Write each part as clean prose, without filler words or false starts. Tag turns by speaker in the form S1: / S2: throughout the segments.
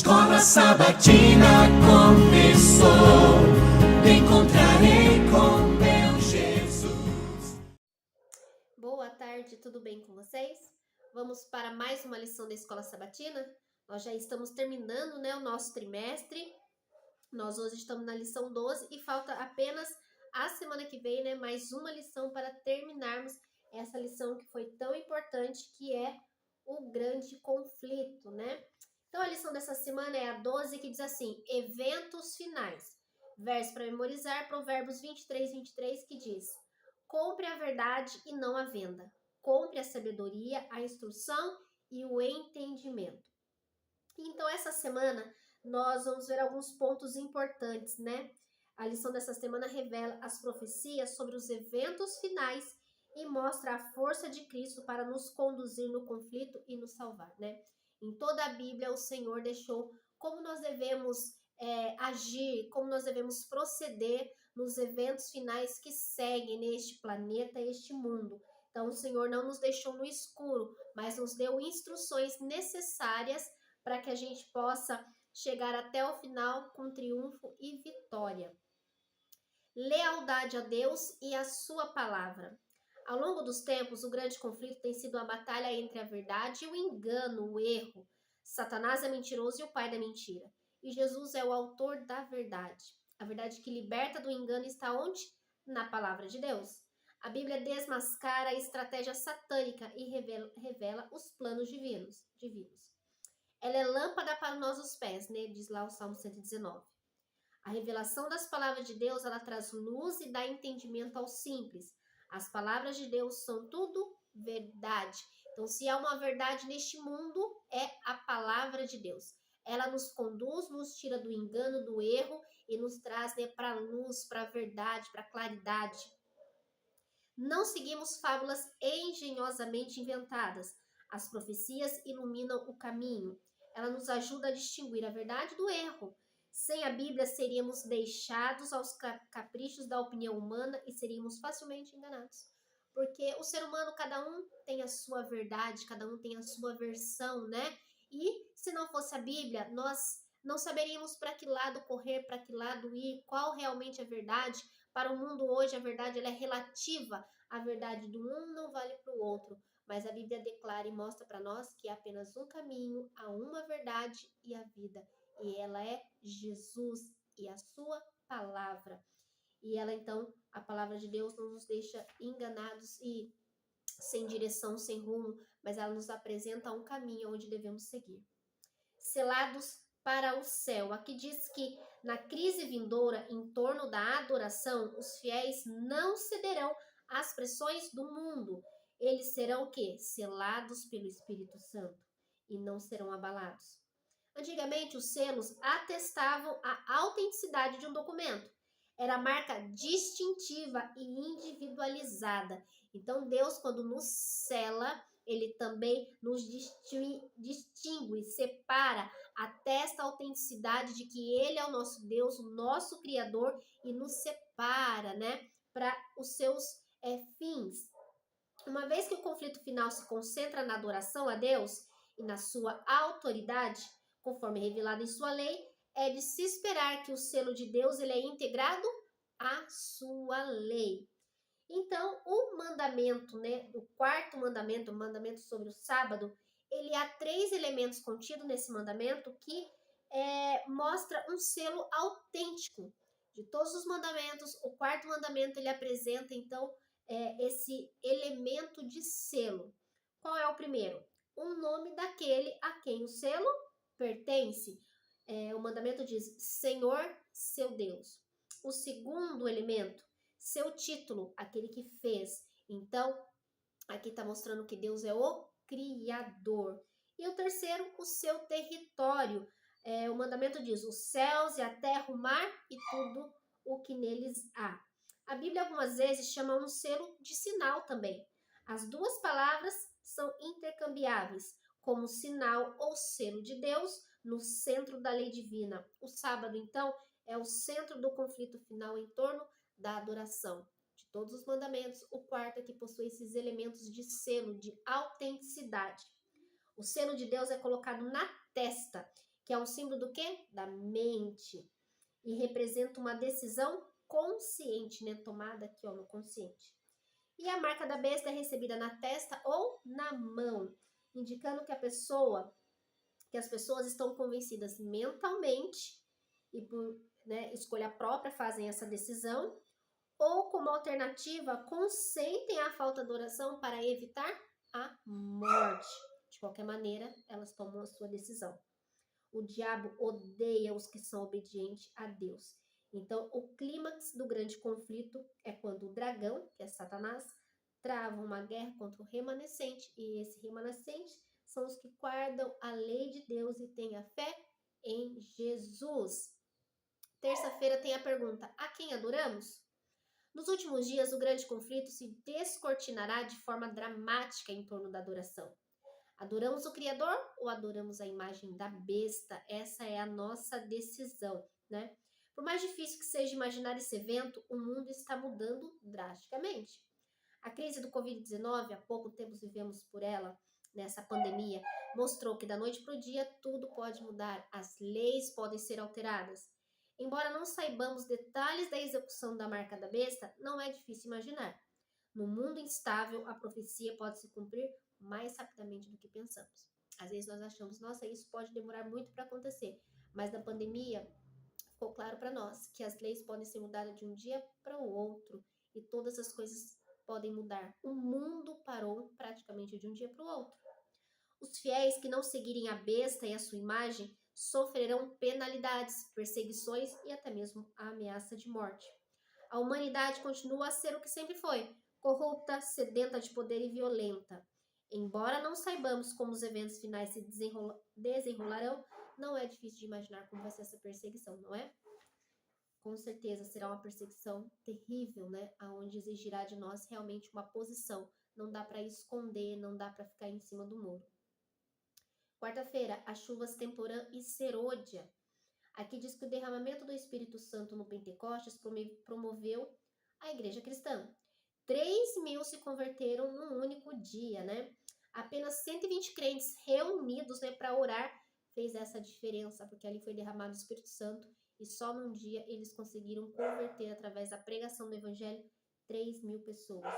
S1: Escola Sabatina começou, me encontrarei com meu Jesus.
S2: Boa tarde, tudo bem com vocês? Vamos para mais uma lição da Escola Sabatina? Nós já estamos terminando, o nosso trimestre. Nós hoje estamos na lição 12 e falta apenas a semana que vem, mais uma lição para terminarmos essa lição que foi tão importante, que é o grande conflito, Então, a lição dessa semana é a 12, que diz assim: eventos finais. Verso para memorizar, Provérbios 23, que diz: compre a verdade e não a venda. Compre a sabedoria, a instrução e o entendimento. Então, essa semana, nós vamos ver alguns pontos importantes, A lição dessa semana revela as profecias sobre os eventos finais e mostra a força de Cristo para nos conduzir no conflito e nos salvar, Em toda a Bíblia, o Senhor deixou como nós devemos agir, como nós devemos proceder nos eventos finais que seguem neste planeta, este mundo. Então, o Senhor não nos deixou no escuro, mas nos deu instruções necessárias para que a gente possa chegar até o final com triunfo e vitória. Lealdade a Deus e a sua palavra. Ao longo dos tempos, o grande conflito tem sido a batalha entre a verdade e o engano, o erro. Satanás é mentiroso e o pai da mentira. E Jesus é o autor da verdade. A verdade que liberta do engano está onde? Na palavra de Deus. A Bíblia desmascara a estratégia satânica e revela os planos divinos. Ela é lâmpada para os nossos pés, diz lá o Salmo 119. A revelação das palavras de Deus, ela traz luz e dá entendimento ao simples. As palavras de Deus são tudo verdade. Então, se há uma verdade neste mundo, é a palavra de Deus. Ela nos conduz, nos tira do engano, do erro e nos traz para a luz, para a verdade, para a claridade. Não seguimos fábulas engenhosamente inventadas. As profecias iluminam o caminho. Ela nos ajuda a distinguir a verdade do erro. Sem a Bíblia, seríamos deixados aos caprichos da opinião humana e seríamos facilmente enganados. Porque o ser humano, cada um tem a sua verdade, cada um tem a sua versão, E se não fosse a Bíblia, nós não saberíamos para que lado correr, para que lado ir, qual realmente é a verdade. Para o mundo hoje, a verdade ela é relativa. A verdade do um não vale para o outro. Mas a Bíblia declara e mostra para nós que há apenas um caminho, há uma verdade e a vida. E ela é Jesus e a sua palavra. E ela, então, a palavra de Deus não nos deixa enganados e sem direção, sem rumo, mas ela nos apresenta um caminho onde devemos seguir. Selados para o céu. Aqui diz que na crise vindoura em torno da adoração, os fiéis não cederão às pressões do mundo. Eles serão o quê? Selados pelo Espírito Santo e não serão abalados. Antigamente, os selos atestavam a autenticidade de um documento. Era a marca distintiva e individualizada. Então, Deus, quando nos sela, Ele também nos distingue, separa, atesta a autenticidade de que Ele é o nosso Deus, o nosso Criador, e nos separa, para os seus fins. Uma vez que o conflito final se concentra na adoração a Deus e na sua autoridade, conforme revelado em sua lei, é de se esperar que o selo de Deus ele é integrado à sua lei. Então, o mandamento, o quarto mandamento, o mandamento sobre o sábado, ele há 3 elementos contidos nesse mandamento que mostra um selo autêntico. De todos os mandamentos, o quarto mandamento ele apresenta, então, esse elemento de selo. Qual é o primeiro? O nome daquele a quem o selo pertence. O mandamento diz, Senhor, seu Deus. O segundo elemento, seu título, aquele que fez. Então, aqui está mostrando que Deus é o Criador. E o terceiro, o seu território. O mandamento diz, os céus e a terra, o mar e tudo o que neles há. A Bíblia algumas vezes chama um selo de sinal também. As duas palavras são intercambiáveis, como sinal ou selo de Deus no centro da lei divina. O sábado, então, é o centro do conflito final em torno da adoração. De todos os mandamentos, o quarto é que possui esses elementos de selo, de autenticidade. O selo de Deus é colocado na testa, que é um símbolo do quê? Da mente. E representa uma decisão consciente, né? Tomada aqui, ó, no consciente. E a marca da besta é recebida na testa ou na mão, indicando que as pessoas estão convencidas mentalmente e por, né, escolha própria fazem essa decisão, ou como alternativa consentem a falta de oração para evitar a morte. De qualquer maneira, elas tomam a sua decisão. O diabo odeia os que são obedientes a Deus. Então, o clímax do grande conflito é quando o dragão, que é Satanás, trava uma guerra contra o remanescente, e esse remanescente são os que guardam a lei de Deus e têm a fé em Jesus. Terça-feira tem a pergunta: a quem adoramos? Nos últimos dias, o grande conflito se descortinará de forma dramática em torno da adoração. Adoramos o Criador ou adoramos a imagem da besta? Essa é a nossa decisão, né? Por mais difícil que seja imaginar esse evento, o mundo está mudando drasticamente. A crise do Covid-19, há pouco tempo vivemos por ela, nessa pandemia, mostrou que da noite para o dia tudo pode mudar, as leis podem ser alteradas. Embora não saibamos detalhes da execução da marca da besta, não é difícil imaginar. No mundo instável, a profecia pode se cumprir mais rapidamente do que pensamos. Às vezes nós achamos, nossa, isso pode demorar muito para acontecer, mas na pandemia ficou claro para nós que as leis podem ser mudadas de um dia para o outro e todas as coisas podem mudar. O mundo parou praticamente de um dia para o outro. Os fiéis que não seguirem a besta e a sua imagem sofrerão penalidades, perseguições e até mesmo a ameaça de morte. A humanidade continua a ser o que sempre foi, corrupta, sedenta de poder e violenta. Embora não saibamos como os eventos finais se desenrolarão, não é difícil de imaginar como vai ser essa perseguição, não é? Com certeza será uma perseguição terrível, né? Onde exigirá de nós realmente uma posição. Não dá para esconder, não dá para ficar em cima do muro. Quarta-feira, as chuvas Temporã e Serôdia. Aqui diz que o derramamento do Espírito Santo no Pentecostes promoveu a igreja cristã. 3.000 se converteram num único dia, né? Apenas 120 crentes reunidos, né, para orar fez essa diferença, porque ali foi derramado o Espírito Santo e só num dia eles conseguiram converter através da pregação do Evangelho 3.000 pessoas.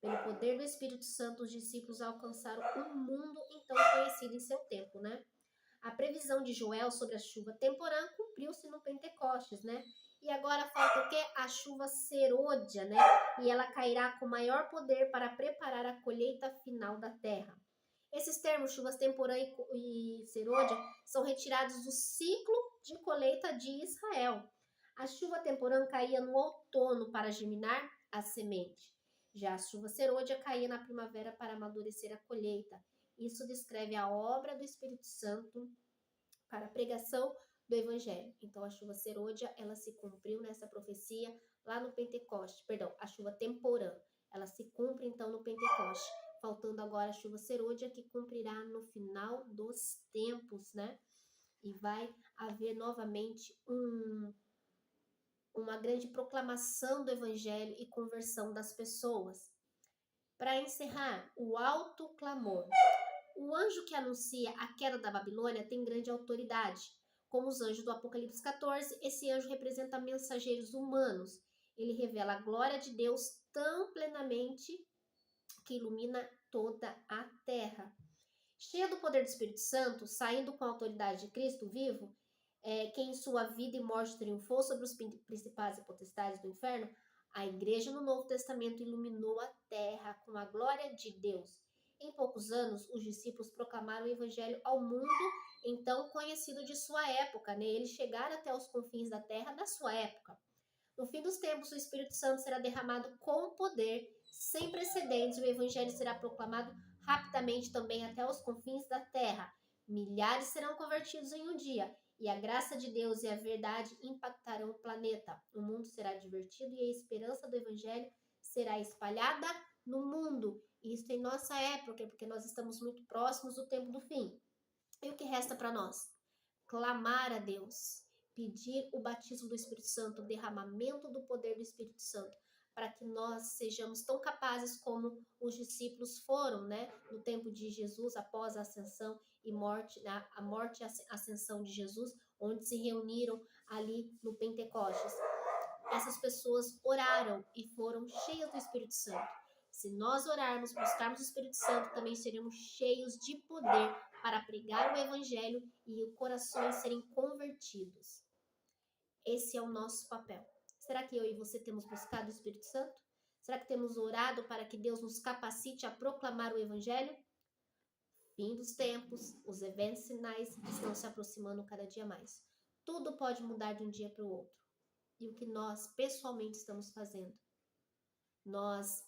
S2: Pelo poder do Espírito Santo, os discípulos alcançaram um mundo então conhecido em seu tempo, né? A previsão de Joel sobre a chuva temporã cumpriu-se no Pentecostes, né? E agora falta o quê? A chuva serôdia, né? E ela cairá com maior poder para preparar a colheita final da terra. Esses termos, chuvas temporã e serôdia, são retirados do ciclo de colheita de Israel. A chuva temporã caía no outono para germinar a semente. Já a chuva serôdia caía na primavera para amadurecer a colheita. Isso descreve a obra do Espírito Santo para a pregação do Evangelho. Então, a chuva serôdia, ela se cumpriu nessa profecia lá no Pentecoste. Perdão, a chuva temporã, ela se cumpre então no Pentecoste. Faltando agora a chuva serôdia, que cumprirá no final dos tempos, né? E vai haver novamente uma grande proclamação do Evangelho e conversão das pessoas. Para encerrar, o alto clamor. O anjo que anuncia a queda da Babilônia tem grande autoridade. Como os anjos do Apocalipse 14, esse anjo representa mensageiros humanos. Ele revela a glória de Deus tão plenamente que ilumina toda a terra. Cheia do poder do Espírito Santo, saindo com a autoridade de Cristo vivo, que em sua vida e morte triunfou sobre os principais e potestades do inferno, a igreja no Novo Testamento iluminou a terra com a glória de Deus. Em poucos anos, os discípulos proclamaram o evangelho ao mundo, então conhecido de sua época, né? Eles chegaram até os confins da terra da sua época. No fim dos tempos, o Espírito Santo será derramado com poder, sem precedentes, e o evangelho será proclamado rapidamente também até os confins da terra. Milhares serão convertidos em um dia, e a graça de Deus e a verdade impactarão o planeta. O mundo será divertido e a esperança do evangelho será espalhada no mundo. Isso em nossa época, porque nós estamos muito próximos do tempo do fim. E o que resta para nós? Clamar a Deus, pedir o batismo do Espírito Santo, o derramamento do poder do Espírito Santo, para que nós sejamos tão capazes como os discípulos foram, né? No tempo de Jesus, após a ascensão e morte, a morte e a ascensão de Jesus, onde se reuniram ali no Pentecostes. Essas pessoas oraram e foram cheias do Espírito Santo. Se nós orarmos, buscarmos o Espírito Santo, também seremos cheios de poder para pregar o Evangelho e os corações serem convertidos. Esse é o nosso papel. Será que eu e você temos buscado o Espírito Santo? Será que temos orado para que Deus nos capacite a proclamar o Evangelho? Fim dos tempos, os eventos finais estão se aproximando cada dia mais. Tudo pode mudar de um dia para o outro. E o que nós pessoalmente estamos fazendo? Nós,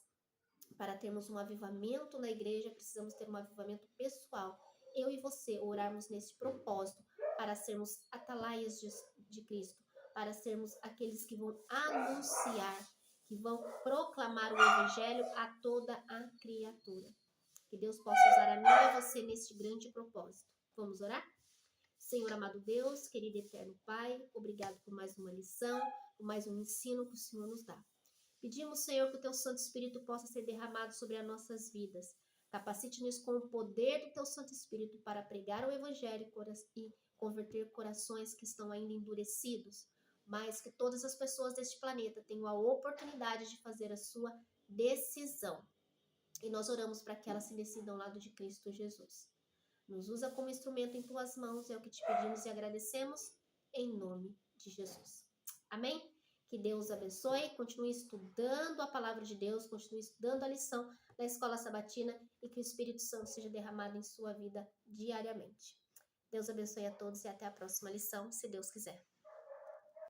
S2: para termos um avivamento na igreja, precisamos ter um avivamento pessoal. Eu e você orarmos nesse propósito para sermos atalaias de Cristo, para sermos aqueles que vão anunciar, que vão proclamar o Evangelho a toda a criatura. Que Deus possa usar a mim e a você neste grande propósito. Vamos orar? Senhor amado Deus, querido e eterno Pai, obrigado por mais uma lição, por mais um ensino que o Senhor nos dá. Pedimos, Senhor, que o Teu Santo Espírito possa ser derramado sobre as nossas vidas. Capacite-nos com o poder do Teu Santo Espírito para pregar o Evangelho e converter corações que estão ainda endurecidos, mas que todas as pessoas deste planeta tenham a oportunidade de fazer a sua decisão. E nós oramos para que elas se decidam ao lado de Cristo Jesus. Nos usa como instrumento em Tuas mãos, é o que te pedimos e agradecemos, em nome de Jesus. Amém? Que Deus abençoe, continue estudando a palavra de Deus, continue estudando a lição da Escola Sabatina e que o Espírito Santo seja derramado em sua vida diariamente. Deus abençoe a todos e até a próxima lição, se Deus quiser.